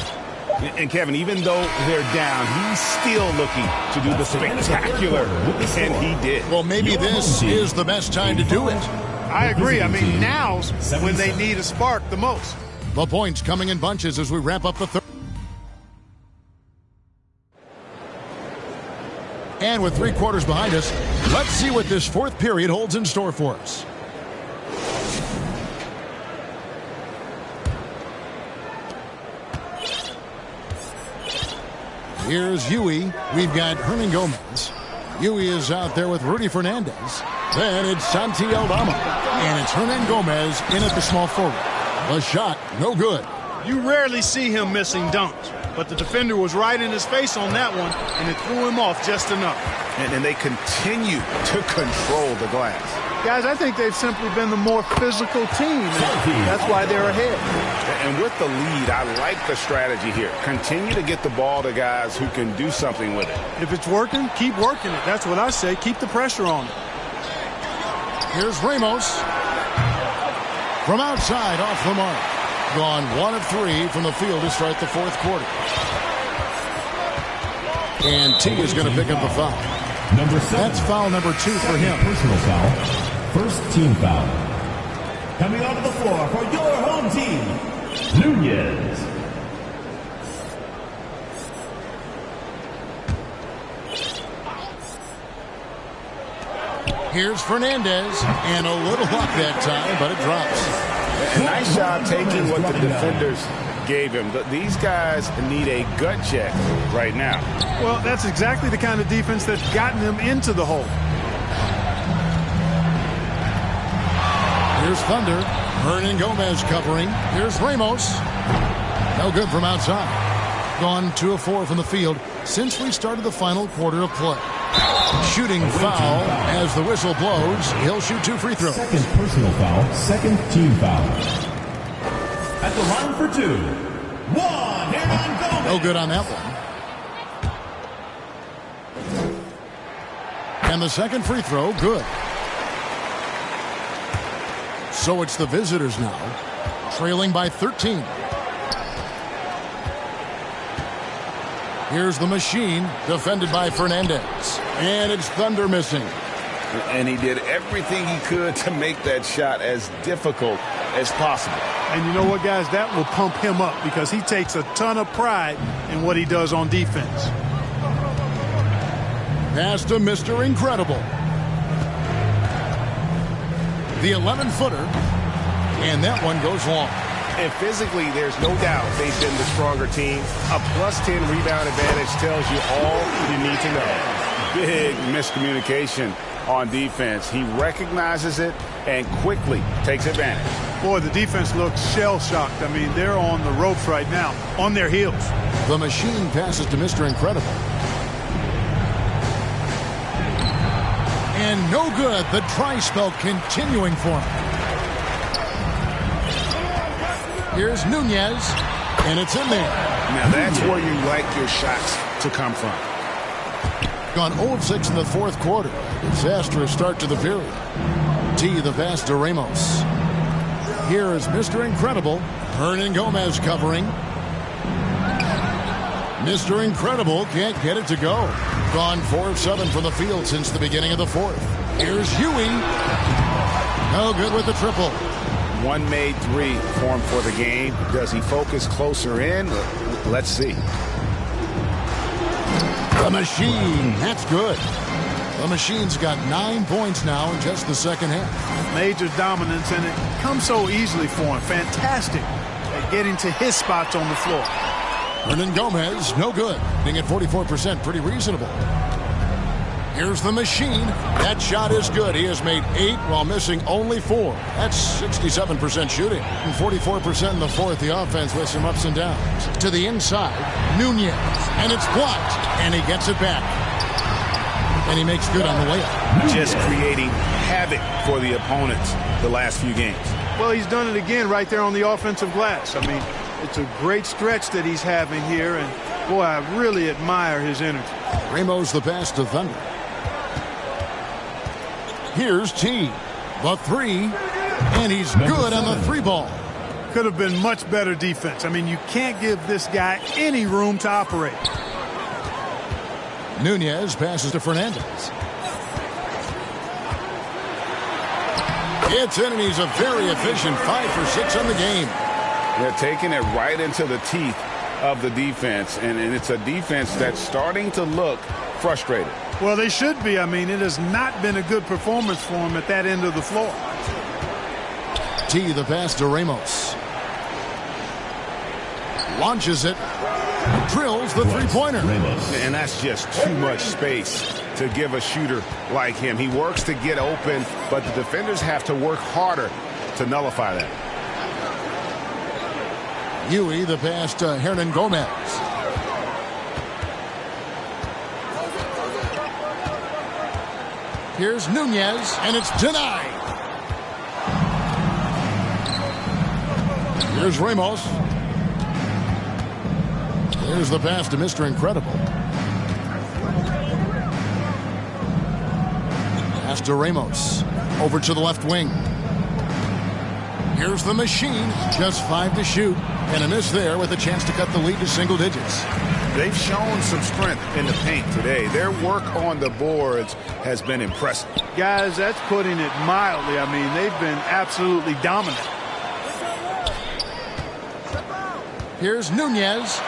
And Kevin, even though they're down, he's still looking to do the spectacular, and he did. Well, maybe this is the best time to do it. I agree. I mean, now's when they need a spark the most. The points coming in bunches as we wrap up the third. And with 3 quarters behind us, let's see what this fourth period holds in store for us. Here's Huey. We've got Hernan Gomez. Huey is out there with Rudy Fernandez. Then it's Santi Aldama. And it's Hernan Gomez in at the small forward. The shot, no good. You rarely see him missing dunks, but the defender was right in his face on that one, and it threw him off just enough. And they continue to control the glass. Guys, I think they've simply been the more physical team, and that's why they're ahead. And with the lead, I like the strategy here. Continue to get the ball to guys who can do something with it. If it's working, keep working it. That's what I say. Keep the pressure on it. Here's Ramos. From outside, off the mark. Gone 1 of 3 from the field to start the fourth quarter. And T is going to pick up the foul. That's foul number 2 for him. Personal foul. First team foul. Coming onto the floor for your home team, Nunez. Here's Fernandez, and a little luck that time, but it drops. A nice job taking what the defenders gave him. These guys need a gut check right now. Well, that's exactly the kind of defense that's gotten them into the hole. Here's Thunder. Hernan Gomez covering. Here's Ramos. No good from outside. Gone 2 of 4 from the field since we started the final quarter of play. Shooting foul as the whistle blows. He'll shoot 2 free throws. Second personal foul. Second team foul. At the line for two, Hernan Gomez. No good on that one. And the second free throw, good. So it's the visitors now, trailing by 13. Here's the machine, defended by Fernandez. And it's Thunder missing. And he did everything he could to make that shot as difficult as possible. And you know what, guys? That will pump him up because he takes a ton of pride in what he does on defense. Pass to Mr. Incredible. The 11-footer. And that one goes long. And physically, there's no doubt they've been the stronger team. A +10 rebound advantage tells you all you need to know. Big miscommunication on defense. He recognizes it and quickly takes advantage. Boy, the defense looks shell-shocked. I mean, they're on the ropes right now, on their heels. The machine passes to Mr. Incredible. And no good. The try spell continuing for him. Here's Nunez, and it's in there. Now that's where you like your shots to come from. Gone 0 of 6 in the fourth quarter. Disastrous start to the period. T, the pass to Ramos. Here is Mr. Incredible. Hernan Gomez covering. Mr. Incredible can't get it to go. Gone 4 of 7 from the field since the beginning of the fourth. Here's Huey. No good with the triple. One made three for him for the game. Does he focus closer in? Let's see. The machine. That's good. The machine's got 9 points now in just the second half. Major dominance, and it comes so easily for him. Fantastic at getting to his spots on the floor. Hernan Gomez, no good. Being at 44%, pretty reasonable. Here's the machine. That shot is good. He has made 8 while missing only 4. That's 67% shooting. And 44% in the fourth. The offense with some ups and downs. To the inside, Nunez. And it's blocked. And he gets it back. And he makes good on the layup. Just creating havoc for the opponents the last few games. Well, he's done it again right there on the offensive glass. I mean, it's a great stretch that he's having here. And, boy, I really admire his energy. Ramos the pass to Thunder. Here's T. The 3. And he's good on the 3 ball. Could have been much better defense. I mean, you can't give this guy any room to operate. Nunez passes to Fernandez. It's in, and he's a very efficient 5 for 6 on the game. They're taking it right into the teeth of the defense, and it's a defense that's starting to look frustrated. Well, they should be. I mean, it has not been a good performance for him at that end of the floor. T, the pass to Ramos. Launches it. Drills the three-pointer. And that's just too much space to give a shooter like him. He works to get open, but the defenders have to work harder to nullify that. Huey, the pass to Hernan Gomez. Here's Nunez, and it's denied. Here's Ramos. Here's the pass to Mr. Incredible. Pass to Ramos. Over to the left wing. Here's the machine. Just 5 to shoot. And a miss there with a chance to cut the lead to single digits. They've shown some strength in the paint today. Their work on the boards has been impressive. Guys, that's putting it mildly. I mean, they've been absolutely dominant. Here's Nunez.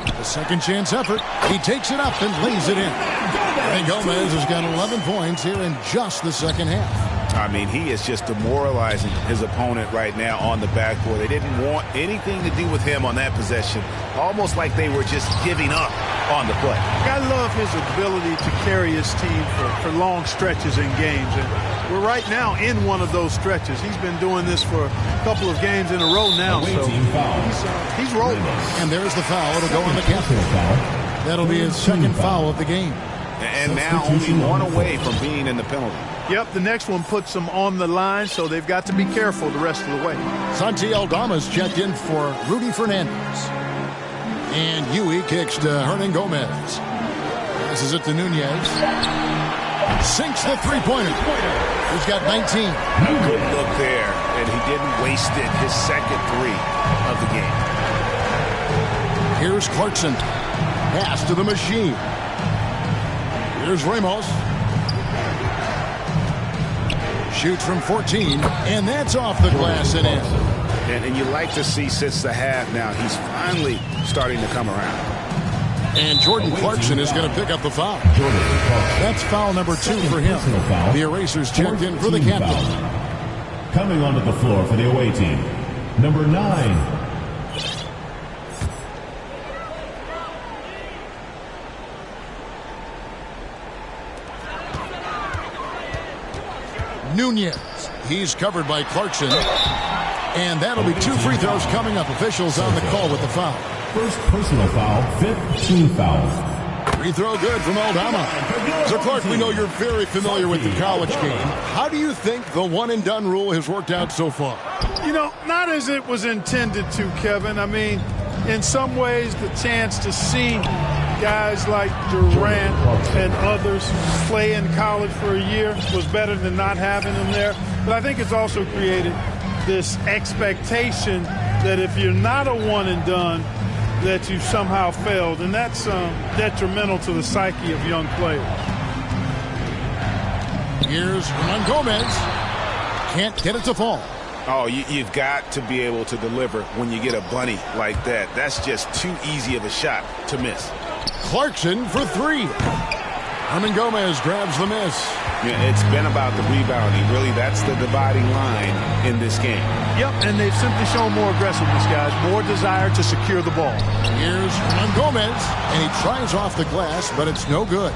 The second chance effort. He takes it up and lays it in. And Gomez has got 11 points here in just the second half. I mean, he is just demoralizing his opponent right now on the backboard. They didn't want anything to do with him on that possession. Almost like they were just giving up on the play. I love his ability to carry his team for long stretches in games. And we're right now in one of those stretches. He's been doing this for a couple of games in a row now. So he's rolling. And there's the foul. It'll go on the captain. That'll be his second foul of the game. And now only one away from being in the penalty. Yep, the next one puts them on the line, so they've got to be careful the rest of the way. Santi Aldama's checked in for Rudy Fernandez. And Yui kicks to Hernan Gomez. Passes it to Nunez. Sinks the three-pointer. He's got 19. Good look there, and he didn't waste it. His second three of the game. Here's Clarkson. Pass to the machine. Here's Ramos. Shoots from 14, and that's off the glass and in. And you like to see since the half now, he's finally starting to come around. And Jordan Clarkson is going to pick up the foul. That's foul number 2 for him. The Erasers checked in for the captain. Coming onto the floor for the away team, number 9. Nunez. He's covered by Clarkson. And that'll be 2 free throws coming up. Officials on the call with the foul. First personal foul, 5th team foul. Free throw good from Aldama. So, Clark, we know you're very familiar with the college game. How do you think the one-and-done rule has worked out so far? You know, not as it was intended to, Kevin. I mean, in some ways, the chance to see guys like Durant and others play in college for a year was better than not having them there. But I think it's also created this expectation that if you're not a one-and-done, that you've somehow failed, and that's detrimental to the psyche of young players. Here's Hernan Gomez. Can't get it to fall. Oh, you've got to be able to deliver when you get a bunny like that. That's just too easy of a shot to miss. Clarkson for 3. Hernan Gomez grabs the miss. Yeah, it's been about the rebounding. Really, that's the dividing line in this game. Yep, and they've simply shown more aggressiveness, guys. More desire to secure the ball. Here's Hernan Gomez, and he tries off the glass, but it's no good.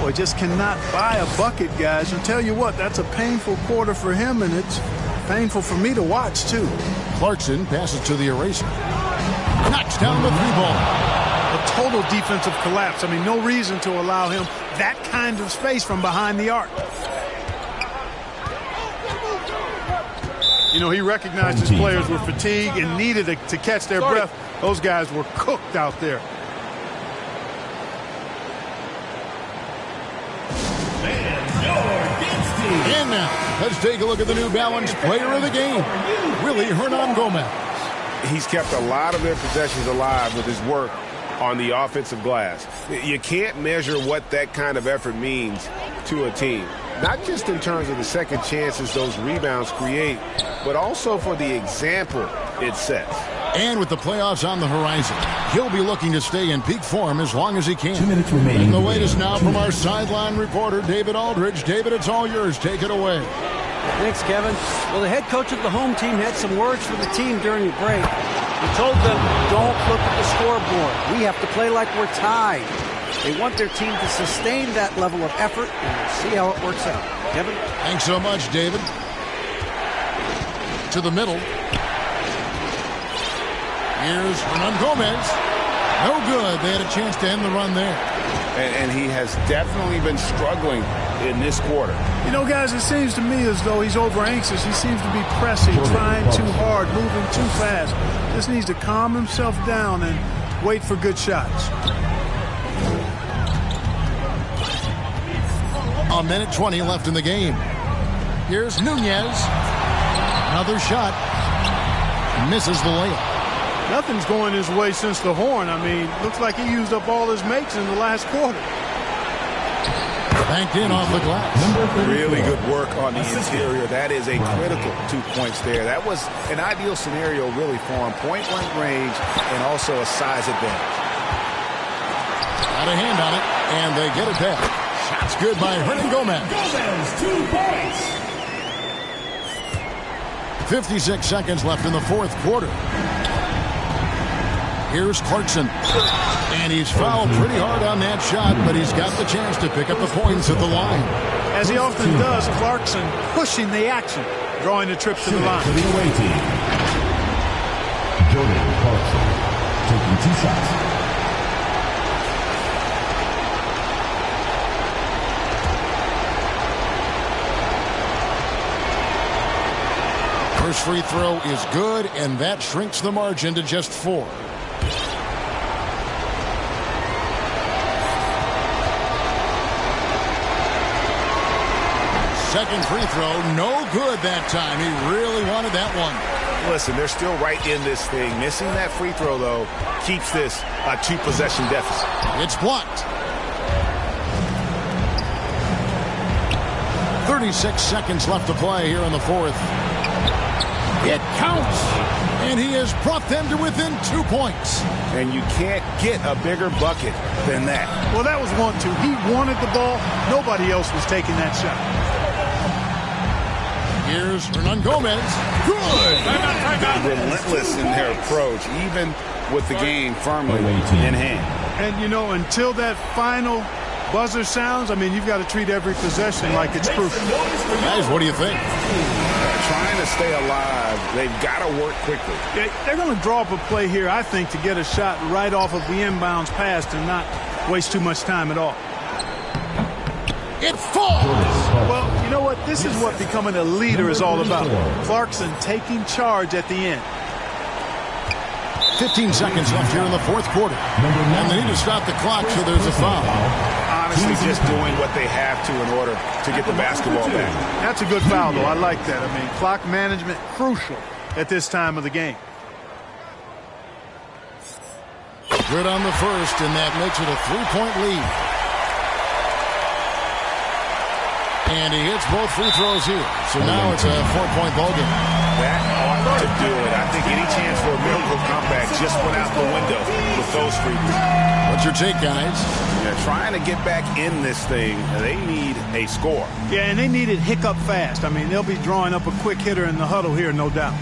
Boy, just cannot buy a bucket, guys. I'll tell you what, that's a painful quarter for him, and it's painful for me to watch, too. Clarkson passes to the eraser. Knocks down the 3-ball. A total defensive collapse. I mean, no reason to allow him that kind of space from behind the arc. You know, he recognized his players were fatigued and needed to catch their breath. Those guys were cooked out there. And now, let's take a look at the New Balance player of the game, Willie Hernan Gomez. He's kept a lot of their possessions alive with his work on the offensive glass. You can't measure what that kind of effort means to a team. Not just in terms of the second chances those rebounds create, but also for the example it sets. And with the playoffs on the horizon, he'll be looking to stay in peak form as long as he can. 2 minutes remaining. And the latest now from our sideline reporter, David Aldridge. David, it's all yours. Take it away. Thanks, Kevin. Well, the head coach of the home team had some words for the team during the break. He told them, don't look at the scoreboard. We have to play like we're tied. They want their team to sustain that level of effort, and we'll see how it works out. Kevin? Thanks so much, David. To the middle. Here's Hernan Gomez. No good. They had a chance to end the run there. And he has definitely been struggling in this quarter. You know, guys, it seems to me as though he's over-anxious. He seems to be pressing, trying too hard, moving too fast. Just needs to calm himself down and wait for good shots. A minute 20 left in the game. Here's Nunez. Another shot. Misses the layup. Nothing's going his way since the horn. I mean, looks like he used up all his makes in the last quarter. Banked in off the glass. Really good work on the interior. That is a critical 2 points there. That was an ideal scenario really for him. Point-blank range and also a size advantage. Got a hand on it, and they get it back. Shots good by Hernan Gomez. Gomez, 2 points. 56 seconds left in the fourth quarter. Here's Clarkson. And he's fouled pretty hard on that shot, but he's got the chance to pick up the points at the line. As he often does, Clarkson pushing the action, drawing the trip to the line. To the away team. Jordan Clarkson taking 2 shots. First free throw is good, and that shrinks the margin to just 4. Second free throw, no good that time. He really wanted that one. Listen, they're still right in this thing. Missing that free throw, though, keeps this a 2-possession deficit. It's blocked. 36 seconds left to play here in the fourth. It counts, and he has brought them to within 2 points. And you can't get a bigger bucket than that. Well, that was 1-2. He wanted the ball. Nobody else was taking that shot. Here's Hernan Gomez. Good. Relentless in their approach, even with the game firmly in hand. And, you know, until that final buzzer sounds, I mean, you've got to treat every possession like it's crucial. Guys, what do you think? Trying to stay alive, they've got to work quickly. They're going to draw up a play here, I think, to get a shot right off of the inbounds pass and not waste too much time at all. It falls. Well, you know what? This is what becoming a leader is all about. Clarkson taking charge at the end. 15 seconds left here in the fourth quarter. And they need to stop the clock, so there's a foul. Honestly, just doing what they have to in order to get the basketball back. That's a good foul, though. I like that. I mean, clock management crucial at this time of the game. Good on the first, and that makes it a 3-point lead. And he hits both free throws here. So now it's a 4-point ball game. That ought to do it. I think any chance for a miracle comeback just went out the window with those free throws. What's your take, guys? Yeah, trying to get back in this thing, they need a score. Yeah, and they need it hiccup fast. I mean, they'll be drawing up a quick hitter in the huddle here, no doubt.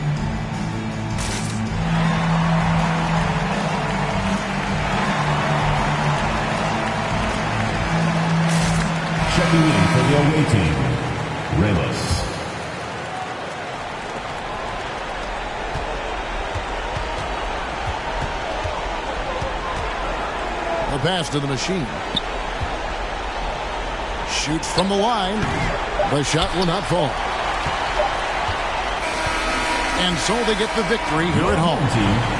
Checking in for the away team, Gilas. The pass to the machine. Shoots from the line. The shot will not fall. And so they get the victory here at home.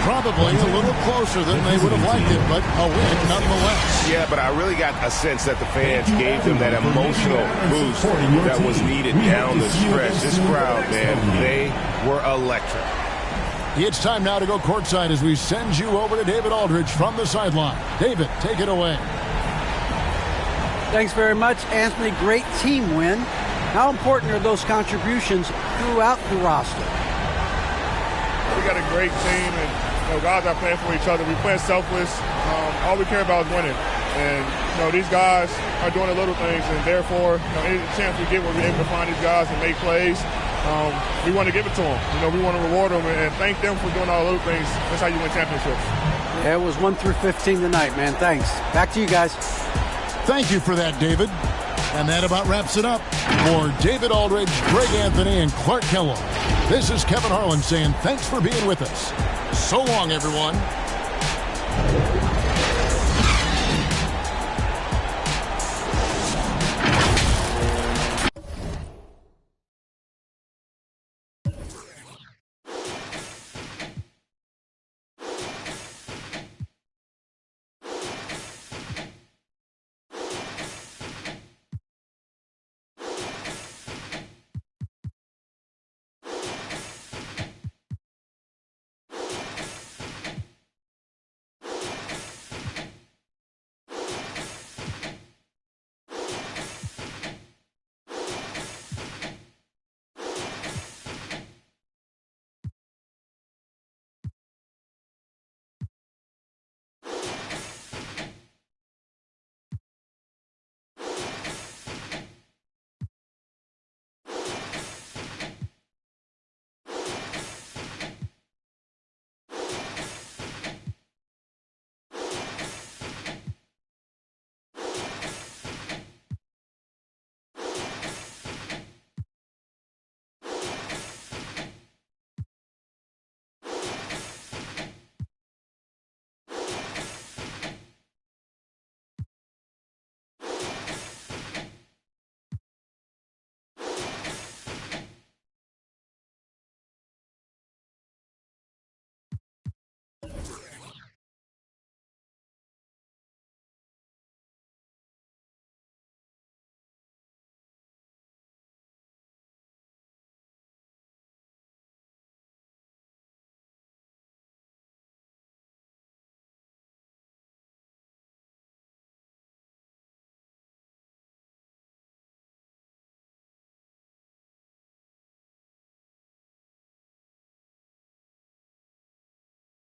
Probably a little closer than they would have liked it, but a win nonetheless. Yeah, but I really got a sense that the fans gave them that emotional boost that was needed down the stretch. This crowd, man, they were electric. It's time now to go courtside as we send you over to David Aldridge from the sideline. David, take it away. Thanks very much, Anthony. Great team win. How important are those contributions throughout the roster? We got a great team, and guys are playing for each other. We play selfless. All we care about is winning. And these guys are doing the little things, and therefore, any chance we get where we're able to find these guys and make plays, we want to give it to them. We want to reward them and thank them for doing all the little things. That's how you win championships. Yeah, it was 1 through 15 tonight, man. Thanks. Back to you guys. Thank you for that, David. And that about wraps it up. For David Aldridge, Greg Anthony, and Clark Kellogg, this is Kevin Harlan saying thanks for being with us. So long, everyone.